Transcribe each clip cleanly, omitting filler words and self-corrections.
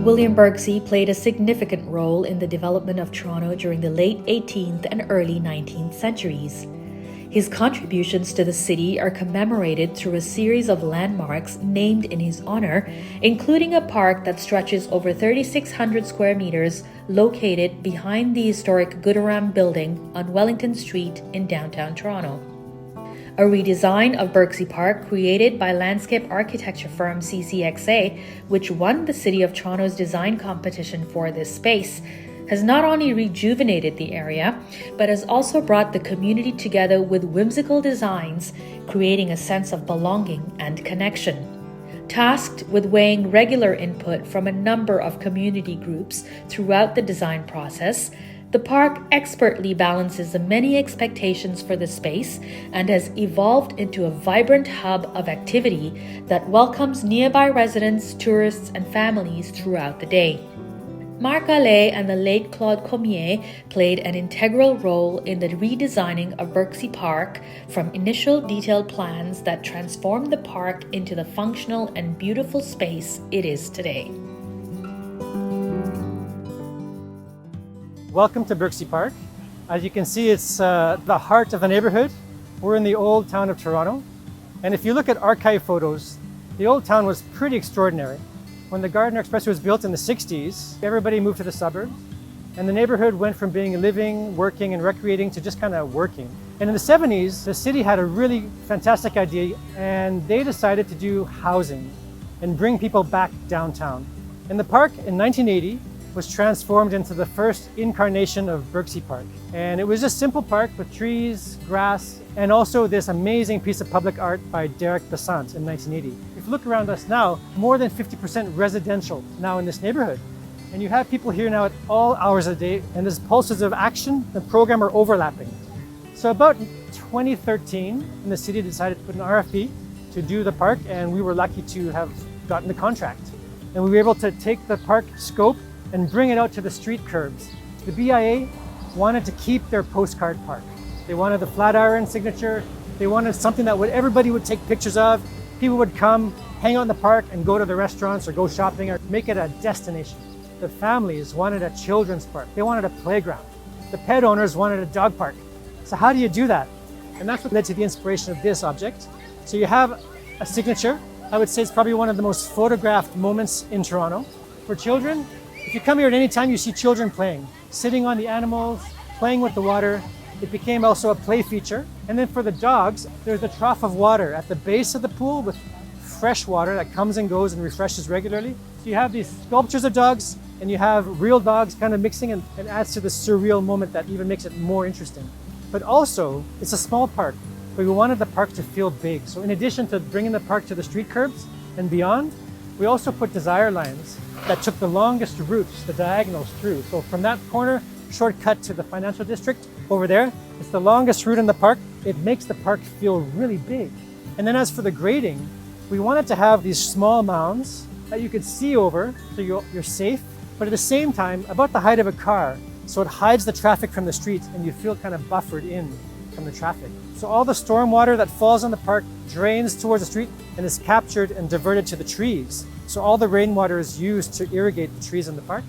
William Birksey played a significant role in the development of Toronto during the late 18th and early 19th centuries. His contributions to the city are commemorated through a series of landmarks named in his honor, including a park that stretches over 3,600 square meters located behind the historic Gooderham building on Wellington Street in downtown Toronto. A redesign of Birksey Park created by landscape architecture firm CCXA, which won the City of Toronto's design competition for this space, has not only rejuvenated the area, but has also brought the community together with whimsical designs, creating a sense of belonging and connection. Tasked with weighing regular input from a number of community groups throughout the design process, the park expertly balances the many expectations for the space and has evolved into a vibrant hub of activity that welcomes nearby residents, tourists, and families throughout the day. Marc Hallee and the late Claude Cormier played an integral role in the redesigning of Birksey Park, from initial detailed plans that transformed the park into the functional and beautiful space it is today. Welcome to Birksey Park. As you can see, it's the heart of the neighborhood. We're in the old town of Toronto. And if you look at archive photos, the old town was pretty extraordinary. When the Gardiner Expressway was built in the 60s, everybody moved to the suburbs. And the neighborhood went from being living, working, and recreating to just kind of working. And in the 70s, the city had a really fantastic idea, and they decided to do housing and bring people back downtown. And the park in 1980 was transformed into the first incarnation of Birksey Park. And it was a simple park with trees, grass, and also this amazing piece of public art by Derek Besant in 1980. If you look around us now, more than 50% residential now in this neighborhood. And you have people here now at all hours of the day, and there's pulses of action and program are overlapping. So about 2013, the city decided to put an RFP to do the park, and we were lucky to have gotten the contract. And we were able to take the park scope and bring it out to the street curbs. The BIA wanted to keep their postcard park. They wanted the Flatiron signature. They wanted something that everybody would take pictures of. People would come, hang out in the park and go to the restaurants or go shopping or make it a destination. The families wanted a children's park. They wanted a playground. The pet owners wanted a dog park. So how do you do that? And that's what led to the inspiration of this object. So you have a signature. I would say it's probably one of the most photographed moments in Toronto. For children, if you come here at any time, you see children playing, sitting on the animals, playing with the water. It became also a play feature. And then for the dogs, there's a trough of water at the base of the pool with fresh water that comes and goes and refreshes regularly. So you have these sculptures of dogs, and you have real dogs kind of mixing, and it adds to the surreal moment that even makes it more interesting. But also, it's a small park, but we wanted the park to feel big. So in addition to bringing the park to the street curbs and beyond, we also put desire lines that took the longest routes, the diagonals through. So from that corner, shortcut to the financial district over there, it's the longest route in the park. It makes the park feel really big. And then as for the grading, we wanted to have these small mounds that you could see over, so you're safe, but at the same time, about the height of a car, so it hides the traffic from the streets and you feel kind of buffered in from the traffic. So all the storm water that falls on the park drains towards the street and is captured and diverted to the trees. So all the rainwater is used to irrigate the trees in the park.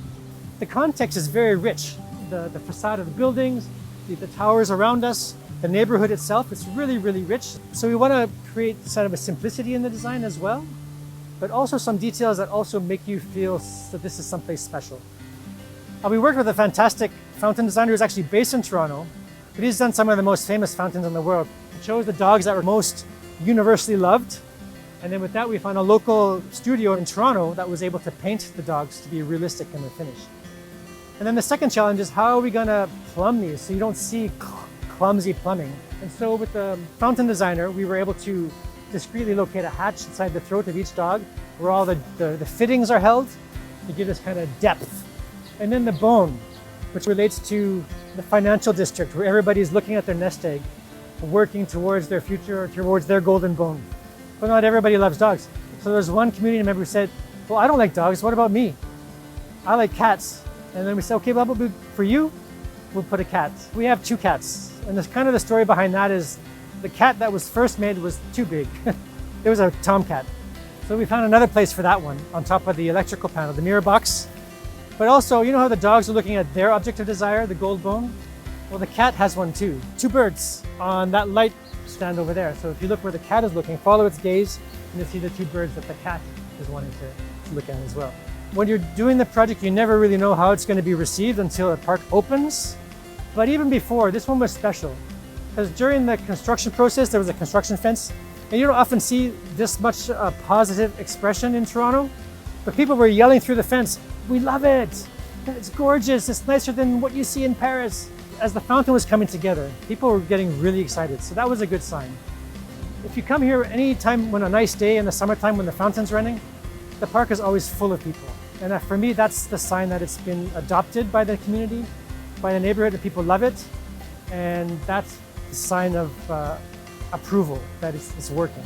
The context is very rich. The facade of the buildings, the towers around us, the neighborhood itself, it's really, really rich. So we want to create sort of a simplicity in the design as well, but also some details that also make you feel that this is someplace special. We worked with a fantastic fountain designer who's actually based in Toronto, but he's done some of the most famous fountains in the world. He chose the dogs that were most universally loved. And then with that, we found a local studio in Toronto that was able to paint the dogs to be realistic in their finish. And then the second challenge is, how are we going to plumb these so you don't see clumsy plumbing? And so with the fountain designer, we were able to discreetly locate a hatch inside the throat of each dog where all the fittings are held to give this kind of depth. And then the bone, which relates to the financial district, where everybody's looking at their nest egg, working towards their future or towards their golden bone. But not everybody loves dogs. So there's one community member who said, well, I don't like dogs, what about me? I like cats. And then we said, okay, well, for you, we'll put a cat. We have 2 cats. And the kind of the story behind that is the cat that was first made was too big. It was a tomcat. So we found another place for that one on top of the electrical panel, the mirror box. But also, you know how the dogs are looking at their object of desire, the gold bone? Well, the cat has one too. Two birds on that light stand over there. So if you look where the cat is looking, follow its gaze, and you'll see the two birds that the cat is wanting to look at as well. When you're doing the project, you never really know how it's going to be received until the park opens. But even before, this one was special. Because during the construction process, there was a construction fence. And you don't often see this much positive expression in Toronto. But people were yelling through the fence, "We love it! It's gorgeous! It's nicer than what you see in Paris!" As the fountain was coming together, people were getting really excited. So that was a good sign. If you come here any time when a nice day in the summertime when the fountain's running, the park is always full of people. And for me, that's the sign that it's been adopted by the community, by the neighborhood, and people love it. And that's a sign of approval that it's working.